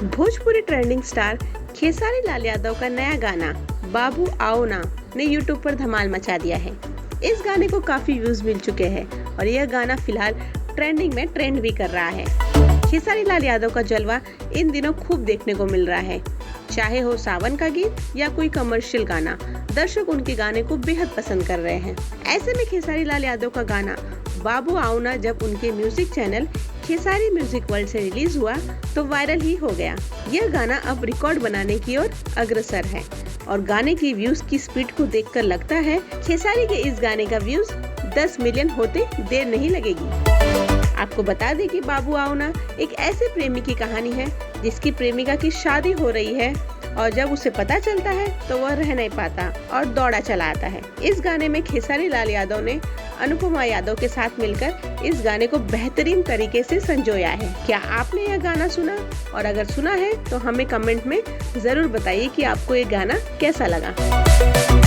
Bhojpuri trending star Khesari Lal Yadav का नया गाना बाबू आओ ना ने यूट्यूब पर धमाल मचा दिया है। इस गाने को काफी व्यूज मिल चुके हैं और यह गाना फिलहाल ट्रेंडिंग में ट्रेंड भी कर रहा है। खेसारी लाल यादव का जलवा इन दिनों खूब देखने को मिल रहा है। चाहे हो सावन का गीत या कोई कमर्शियल गाना, दर्शक उनके गाने को बेहद पसंद कर रहे हैं। ऐसे में खेसारी लाल यादव का गाना बाबू आओ ना जब उनके music channel Khesari music world से रिलीज हुआ तो वायरल ही हो गया। यह गाना अब रिकॉर्ड बनाने की ओर अग्रसर है और गाने की व्यूज की स्पीड को देखकर लगता है खेसारी के इस गाने का व्यूज 10 मिलियन होते देर नहीं लगेगी। आपको बता दें कि बाबू आओ ना एक ऐसे प्रेमी की कहानी है जिसकी प्रेमिका की शादी हो रही है और जब उसे पता चलता है तो वह रह नहीं पाता और दौड़ा चला आता है। इस गाने में खेसारी लाल यादव ने अनुपमा यादव के साथ मिलकर इस गाने को बेहतरीन तरीके से संजोया है। क्या आपने यह गाना सुना? और अगर सुना है तो हमें कमेंट में जरूर बताइए कि आपको ये गाना कैसा लगा।